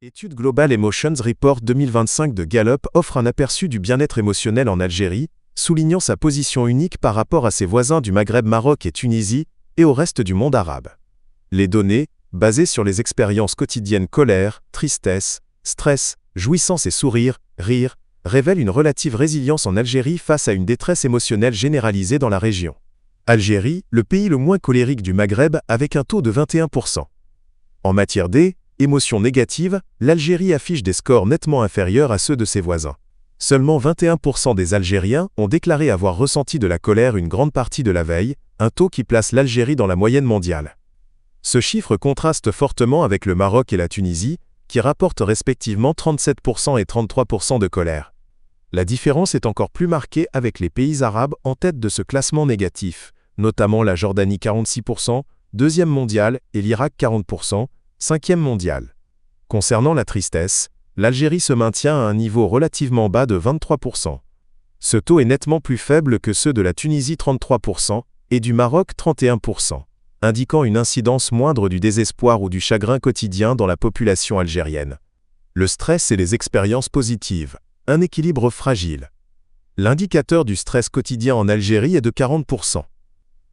Étude Global Emotions Report 2025 de Gallup offre un aperçu du bien-être émotionnel en Algérie, soulignant sa position unique par rapport à ses voisins du Maghreb, Maroc et Tunisie, et au reste du monde arabe. Les données, basées sur les expériences quotidiennes colère, tristesse, stress, jouissance et sourire, rire, révèlent une relative résilience en Algérie face à une détresse émotionnelle généralisée dans la région. Algérie, le pays le moins colérique du Maghreb avec un taux de 21%. En matière d'émotions négatives, l'Algérie affiche des scores nettement inférieurs à ceux de ses voisins. Seulement 21% des Algériens ont déclaré avoir ressenti de la colère une grande partie de la veille, un taux qui place l'Algérie dans la moyenne mondiale. Ce chiffre contraste fortement avec le Maroc et la Tunisie, qui rapportent respectivement 37% et 33% de colère. La différence est encore plus marquée avec les pays arabes en tête de ce classement négatif, notamment la Jordanie 46%, deuxième mondial, et l'Irak 40%, cinquième mondial. Concernant la tristesse, l'Algérie se maintient à un niveau relativement bas de 23%. Ce taux est nettement plus faible que ceux de la Tunisie 33% et du Maroc 31%, indiquant une incidence moindre du désespoir ou du chagrin quotidien dans la population algérienne. Le stress et les expériences positives, un équilibre fragile. L'indicateur du stress quotidien en Algérie est de 40%.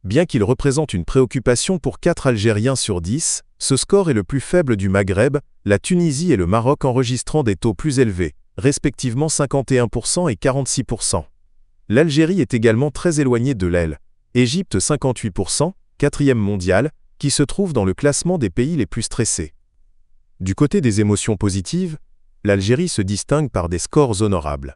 Bien qu'il représente une préoccupation pour 4 Algériens sur 10, ce score est le plus faible du Maghreb, la Tunisie et le Maroc enregistrant des taux plus élevés, respectivement 51% et 46%. L'Algérie est également très éloignée de l'Égypte, Égypte 58%, quatrième mondial, qui se trouve dans le classement des pays les plus stressés. Du côté des émotions positives, l'Algérie se distingue par des scores honorables.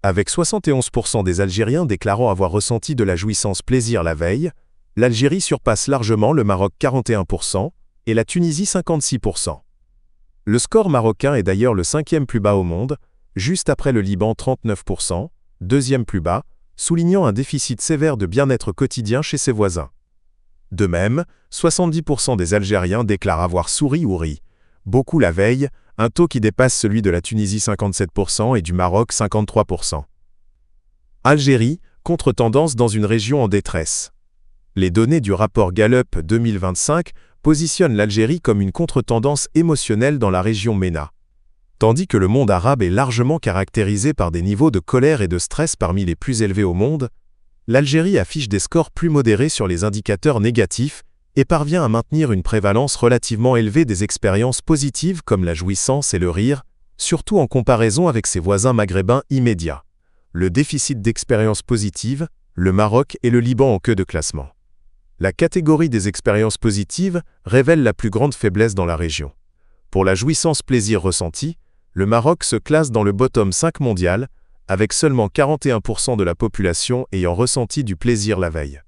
Avec 71% des Algériens déclarant avoir ressenti de la jouissance plaisir la veille, l'Algérie surpasse largement le Maroc 41% et la Tunisie 56%. Le score marocain est d'ailleurs le 5e plus bas au monde, juste après le Liban 39%, deuxième plus bas, soulignant un déficit sévère de bien-être quotidien chez ses voisins. De même, 70% des Algériens déclarent avoir souri ou ri, beaucoup la veille, un taux qui dépasse celui de la Tunisie 57% et du Maroc 53%. Algérie, contre-tendance dans une région en détresse. Les données du rapport Gallup 2025 positionnent l'Algérie comme une contre-tendance émotionnelle dans la région MENA. Tandis que le monde arabe est largement caractérisé par des niveaux de colère et de stress parmi les plus élevés au monde, l'Algérie affiche des scores plus modérés sur les indicateurs négatifs et parvient à maintenir une prévalence relativement élevée des expériences positives comme la jouissance et le rire, surtout en comparaison avec ses voisins maghrébins immédiats. Le déficit d'expériences positives, le Maroc et le Liban en queue de classement. La catégorie des expériences positives révèle la plus grande faiblesse dans la région. Pour la jouissance plaisir ressenti, le Maroc se classe dans le bottom 5 mondial, avec seulement 41% de la population ayant ressenti du plaisir la veille.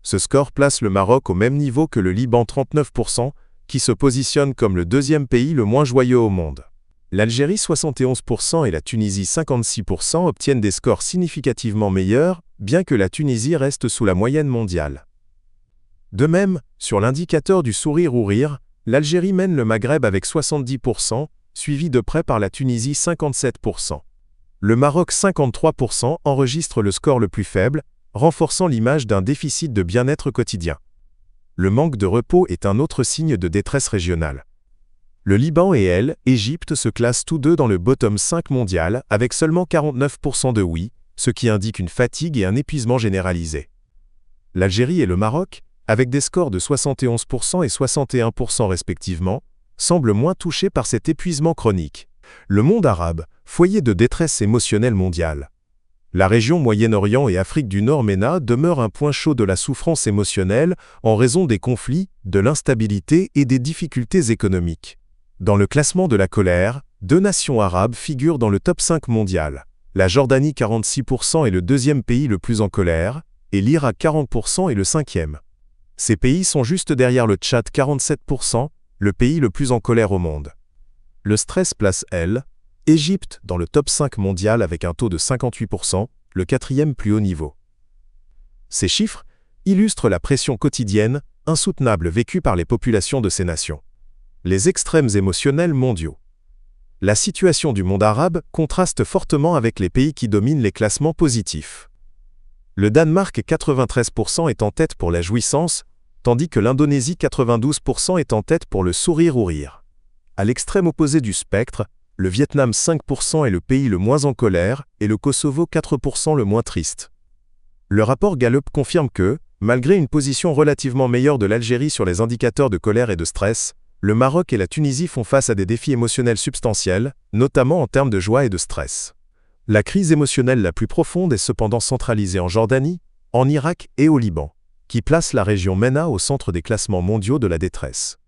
Ce score place le Maroc au même niveau que le Liban 39%, qui se positionne comme le deuxième pays le moins joyeux au monde. L'Algérie 71% et la Tunisie 56% obtiennent des scores significativement meilleurs, bien que la Tunisie reste sous la moyenne mondiale. De même, sur l'indicateur du sourire ou rire, l'Algérie mène le Maghreb avec 70%, suivi de près par la Tunisie 57%. Le Maroc 53% enregistre le score le plus faible, renforçant l'image d'un déficit de bien-être quotidien. Le manque de repos est un autre signe de détresse régionale. Le Liban et l'Égypte se classent tous deux dans le bottom 5 mondial avec seulement 49% de oui, ce qui indique une fatigue et un épuisement généralisé. L'Algérie et le Maroc, avec des scores de 71% et 61% respectivement, semblent moins touchés par cet épuisement chronique. Le monde arabe, foyer de détresse émotionnelle mondiale. La région Moyen-Orient et Afrique du Nord MENA demeure un point chaud de la souffrance émotionnelle en raison des conflits, de l'instabilité et des difficultés économiques. Dans le classement de la colère, 2 nations arabes figurent dans le top 5 mondial. La Jordanie 46% est le deuxième pays le plus en colère, et l'Irak 40% est le cinquième. Ces pays sont juste derrière le Tchad 47%, le pays le plus en colère au monde. Le stress place l'Égypte dans le top 5 mondial avec un taux de 58%, le quatrième plus haut niveau. Ces chiffres illustrent la pression quotidienne, insoutenable vécue par les populations de ces nations. Les extrêmes émotionnels mondiaux. La situation du monde arabe contraste fortement avec les pays qui dominent les classements positifs. Le Danemark 93% est en tête pour la jouissance, tandis que l'Indonésie 92% est en tête pour le sourire ou rire. À l'extrême opposé du spectre, le Vietnam 5% est le pays le moins en colère et le Kosovo 4% le moins triste. Le rapport Gallup confirme que, malgré une position relativement meilleure de l'Algérie sur les indicateurs de colère et de stress, le Maroc et la Tunisie font face à des défis émotionnels substantiels, notamment en termes de joie et de stress. La crise émotionnelle la plus profonde est cependant centralisée en Jordanie, en Irak et au Liban, qui place la région MENA au centre des classements mondiaux de la détresse.